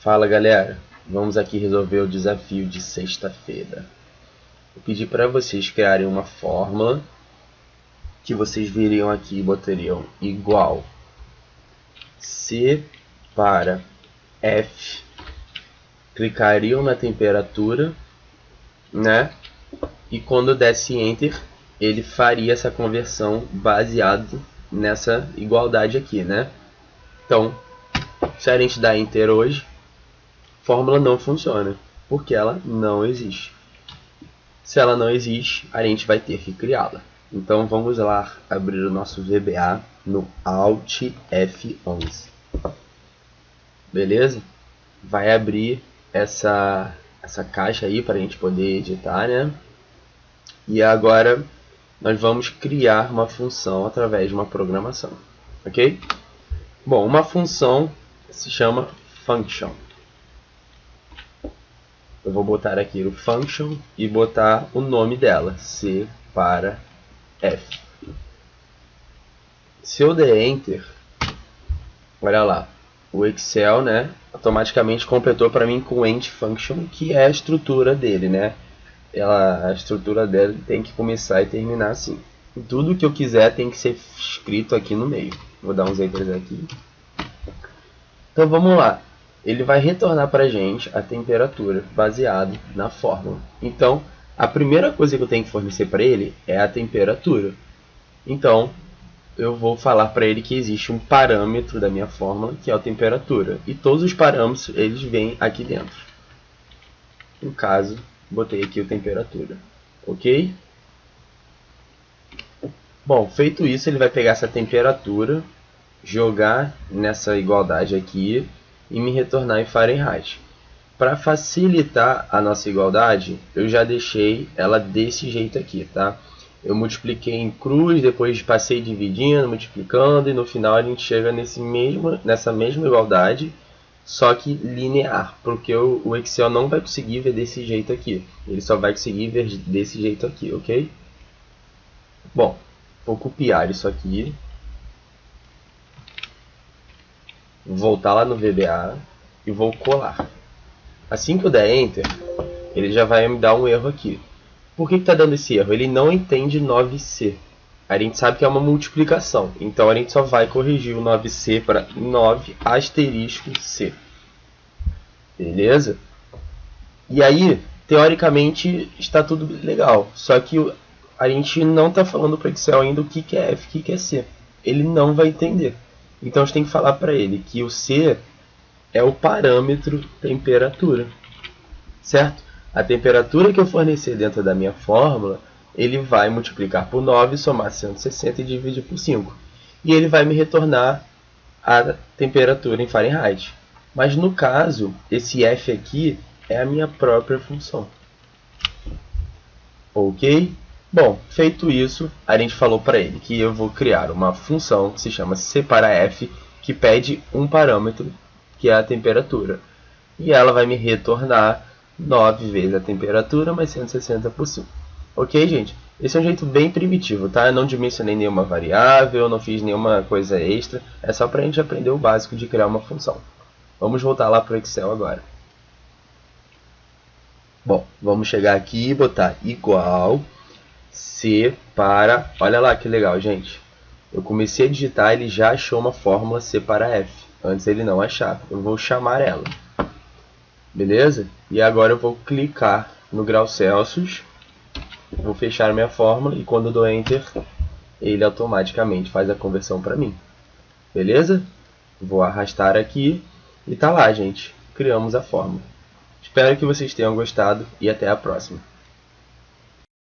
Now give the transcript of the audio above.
Fala galera, vamos aqui resolver o desafio de sexta-feira. Eu pedi para vocês criarem uma fórmula que vocês viriam aqui e botariam igual C para F, clicariam na temperatura, né? E quando desse Enter, ele faria essa conversão baseado nessa igualdade aqui, né? Então, se a gente dá Enter hoje, a fórmula não funciona, porque ela não existe. Se ela não existe, a gente vai ter que criá-la. Então vamos lá abrir o nosso VBA no Alt F11. Beleza? Vai abrir essa caixa aí para a gente poder editar, né? E agora nós vamos criar uma função através de uma programação, ok? Bom, uma função se chama function. Eu vou botar aqui o function e botar o nome dela, C para F. Se eu der Enter, olha lá, o Excel, né, automaticamente completou para mim com end function, que é a estrutura dele, né? A estrutura dela tem que começar e terminar assim. Tudo que eu quiser tem que ser escrito aqui no meio. Vou dar uns enters aqui. Então vamos lá. Ele vai retornar para a gente a temperatura baseado na fórmula. Então, a primeira coisa que eu tenho que fornecer para ele é a temperatura. Então, eu vou falar para ele que existe um parâmetro da minha fórmula, que é a temperatura. E todos os parâmetros, eles vêm aqui dentro. No caso, botei aqui a temperatura. Ok? Bom, feito isso, ele vai pegar essa temperatura, jogar nessa igualdade aqui e me retornar em Fahrenheit. Para facilitar a nossa igualdade, eu já deixei ela desse jeito aqui, tá? Eu multipliquei em cruz, depois passei dividindo, multiplicando, e no final a gente chega nessa mesma igualdade, só que linear, porque o Excel não vai conseguir ver desse jeito aqui. Ele só vai conseguir ver desse jeito aqui, ok? Bom, vou copiar isso aqui. Voltar lá no VBA e vou colar. Assim que eu der Enter, ele já vai me dar um erro aqui. Por que está dando esse erro? Ele não entende 9C. A gente sabe que é uma multiplicação, então a gente só vai corrigir o 9C para 9 asterisco C. Beleza? E aí, teoricamente, está tudo legal. Só que a gente não está falando para o Excel ainda o que é F e o que é C. Ele não vai entender. Então a gente tem que falar para ele que o C é o parâmetro temperatura, certo? A temperatura que eu fornecer dentro da minha fórmula, ele vai multiplicar por 9, somar 160 e dividir por 5. E ele vai me retornar a temperatura em Fahrenheit. Mas no caso, esse F aqui é a minha própria função. Ok? Bom, feito isso, a gente falou para ele que eu vou criar uma função que se chama C para F, que pede um parâmetro, que é a temperatura. E ela vai me retornar 9 vezes a temperatura, mais 160 por 5. Ok, gente? Esse é um jeito bem primitivo, tá? Eu não dimensionei nenhuma variável, não fiz nenhuma coisa extra. É só para a gente aprender o básico de criar uma função. Vamos voltar lá para o Excel agora. Bom, vamos chegar aqui e botar igual C para... Olha lá que legal, gente. Eu comecei a digitar, ele já achou uma fórmula C para F. Antes ele não achava. Eu vou chamar ela. Beleza? E agora eu vou clicar no grau Celsius. Vou fechar minha fórmula e quando eu dou Enter, ele automaticamente faz a conversão para mim. Beleza? Vou arrastar aqui e tá lá, gente. Criamos a fórmula. Espero que vocês tenham gostado e até a próxima.